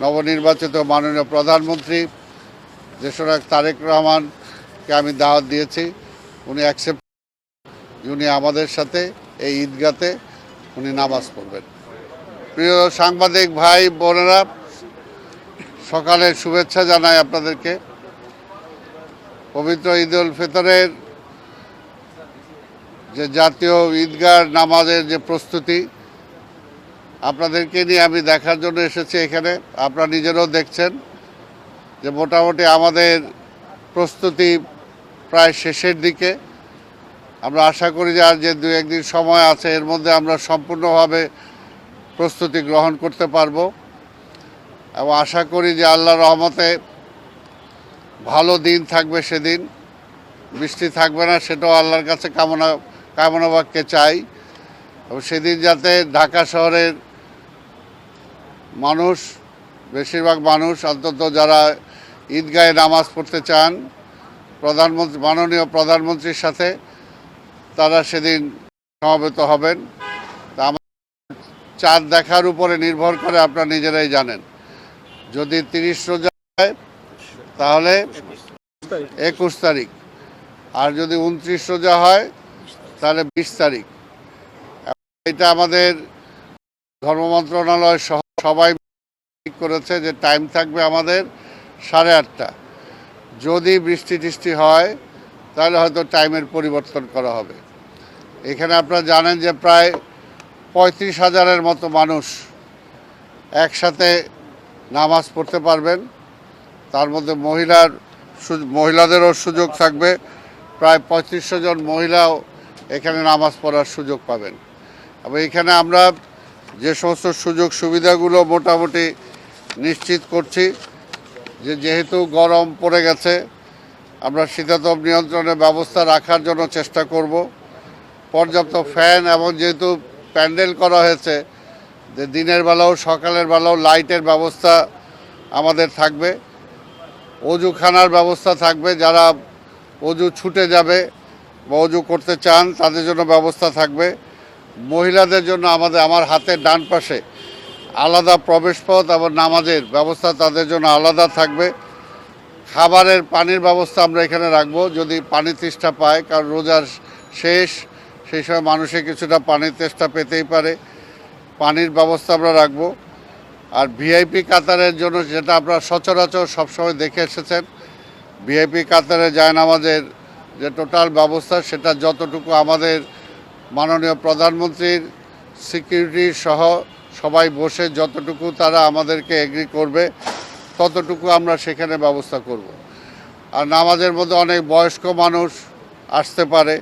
নবনির্বাচিত মাননীয় প্রধানমন্ত্রী দেশনায়ক তারেক রহমানকে আমি দাওয়াত দিয়েছি। উনি অ্যাকসেপ্ট, উনি আমাদের সাথে এই ঈদগাতে উনি নামাজ পড়বেন। প্রিয় সাংবাদিক ভাই বোনেরা, সকালের শুভেচ্ছা জানাই আপনাদেরকে। পবিত্র ঈদ উল ফিতরের যে জাতীয় ঈদগাহ নামাজের যে প্রস্তুতি, আপনাদেরকে নিয়ে আমি দেখার জন্য এসেছি এখানে। আপনারা নিজেরাও দেখছেন যে মোটামুটি আমাদের প্রস্তুতি প্রায় শেষের দিকে। আমরা আশা করি যে আর যে দু একদিন সময় আছে এর মধ্যে আমরা সম্পূর্ণভাবে প্রস্তুতি গ্রহণ করতে পারবো এবং আশা করি যে আল্লাহর রহমতে ভালো দিন থাকবে। সেদিন বৃষ্টি থাকবে না, সেটাও আল্লাহর কাছে কামনা বাক্যে চাই। এবং সেদিন যাতে ঢাকা শহরের মানুষ, বেশিরভাগ মানুষ অন্তত যারা ঈদগাহে নামাজ পড়তে চান মাননীয় প্রধানমন্ত্রীর সাথে, তারা সেদিন সমবেত হবেন। তা আমার চাঁদ দেখার উপরে নির্ভর করে, আপনারা নিজেরাই জানেন। যদি 30 রোজা হয় তাহলে 21 তারিখ, আর যদি 29 রোজা হয় তাহলে 20 তারিখ। এটা আমাদের ধর্ম মন্ত্রণালয় সহ সবাই ঠিক করেছে যে টাইম থাকবে আমাদের 8:30। যদি বৃষ্টি টিষ্টি হয় তাহলে হয়তো টাইমের পরিবর্তন করা হবে। এখানে আপনারা জানেন যে প্রায় 35,000-এর মতো মানুষ একসাথে নামাজ পড়তে পারবেন। তার মধ্যে মহিলাদেরও সুযোগ থাকবে। প্রায় 3500 জন মহিলাও এখানে নামাজ পড়ার সুযোগ পাবেন। এবং এখানে আমরা যে সমস্ত সুযোগ সুবিধাগুলো মোটামুটি নিশ্চিত করছি, যেহেতু গরম পড়ে গেছে, আমরা শীতাতপ নিয়ন্ত্রণের ব্যবস্থা রাখার জন্য চেষ্টা করব। পর্যাপ্ত ফ্যান, এবং যেহেতু প্যান্ডেল করা হয়েছে, যে দিনের বেলাও সকালের বেলাও লাইটের ব্যবস্থা আমাদের থাকবে। অজুখানার ব্যবস্থা থাকবে, যারা অজু ছুটে যাবে বা অজু করতে চান তাদের জন্য ব্যবস্থা থাকবে। মহিলাদের জন্য আমার হাতের ডান পাশে আলাদা প্রবেশপথ এবং নামাজের ব্যবস্থা তাদের জন্য আলাদা থাকবে। খাবারের পানির ব্যবস্থা আমরা এখানে রাখবো, যদি পানি তেষ্টা পায়, কারণ রোজার শেষ, সেই সময় মানুষে কিছুটা পানির তেষ্টা পেতেই পারে। পানির ব্যবস্থা আমরা রাখবো। আর ভিআইপি কাতারের জন্য, যেটা আপনারা সচরাচর সবসময় দেখে এসেছেন, ভিআইপি কাতারে জায়নামাজের যে টোটাল ব্যবস্থা, সেটা যতটুকু আমাদের মাননীয় প্রধানমন্ত্রীর সিকিউরিটি সহ সবাই বসে যতটুকু তারা আমাদেরকে এগ্রি করবে ততটুকু আমরা সেখানে ব্যবস্থা করব। আর নামাজের মধ্যে অনেক বয়স্ক মানুষ আসতে পারে,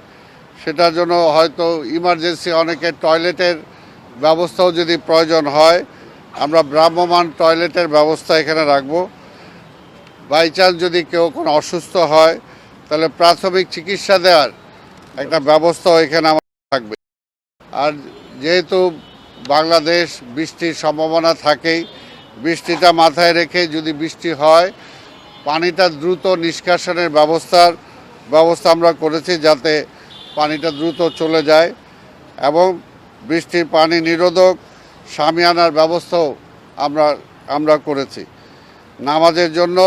সেটার জন্য হয়তো ইমার্জেন্সি অনেকের টয়লেটের ব্যবস্থাও যদি প্রয়োজন হয়, আমরা ভ্রাম্যমাণ টয়লেটের ব্যবস্থা এখানে রাখব। বাই চান্স যদি কেউ কোনো অসুস্থ হয় তাহলে প্রাথমিক চিকিৎসা দেওয়ার একটা ব্যবস্থাও এখানে আমাদের থাকবে। আর যেহেতু বাংলাদেশ বৃষ্টির সম্ভাবনা থাকেই, বৃষ্টিটা মাথায় রেখে যদি বৃষ্টি হয়, পানিটা দ্রুত নিষ্কাশনের ব্যবস্থা আমরা করেছি, যাতে পানিটা দ্রুত চলে যায়। এবং বৃষ্টির পানি নিরোধক শামিয়ানার ব্যবস্থাও আমরা করেছি। নামাজের জন্য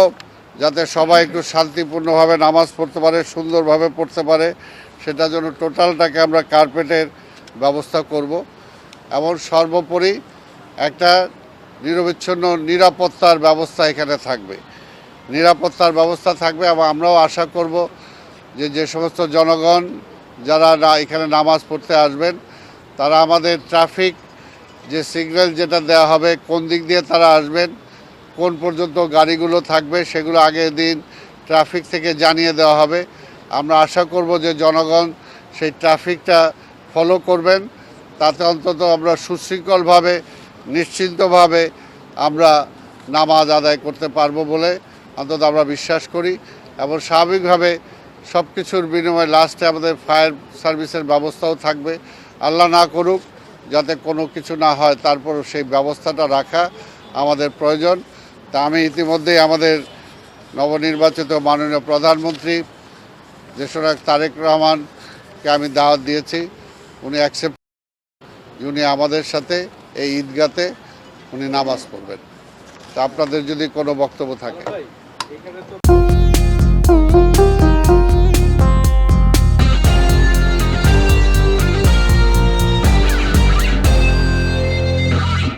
যাতে সবাই একটু শান্তিপূর্ণভাবে নামাজ পড়তে পারে, সুন্দরভাবে পড়তে পারে, সেটার জন্য টোটালটাকে আমরা কার্পেটের ব্যবস্থা করব। এবং সর্বোপরি একটা নিরবিচ্ছিন্ন নিরাপত্তার ব্যবস্থা এখানে থাকবে। নিরাপত্তার ব্যবস্থা থাকবে এবং আমরাও আশা করব যে সমস্ত জনগণ যারা এখানে নামাজ পড়তে আসবেন, তারা আমাদের ট্রাফিক যে সিগন্যাল যেটা দেওয়া হবে, কোন দিক দিয়ে তারা আসবেন, কোন পর্যন্ত গাড়িগুলো থাকবে, সেগুলো আগের দিন ট্রাফিক থেকে জানিয়ে দেওয়া হবে। আমরা আশা করব যে জনগণ সেই ট্রাফিকটা ফলো করবেন, তাতে অন্তত আমরা সুশৃঙ্খলভাবে নিশ্চিন্তভাবে আমরা নামাজ আদায় করতে পারবো বলে অন্তত আমরা বিশ্বাস করি। এবং স্বাভাবিকভাবে সব কিছুর বিনিময়ে লাস্টে আমাদের ফায়ার সার্ভিসের ব্যবস্থাও থাকবে। আল্লাহ না করুক যাতে কোনো কিছু না হয়, তারপরও সেই ব্যবস্থাটা রাখা আমাদের প্রয়োজন। তা আমি ইতিমধ্যেই আমাদের নবনির্বাচিত মাননীয় প্রধানমন্ত্রী দেশনায়ক তারেক রহমানকে আমি দাওয়াত দিয়েছি। উনি অ্যাকসেপ্ট, উনি আমাদের সাথে এই ঈদগাতে উনি নামাজ পড়বেন। তা আপনাদের যদি কোনো বক্তব্য থাকে।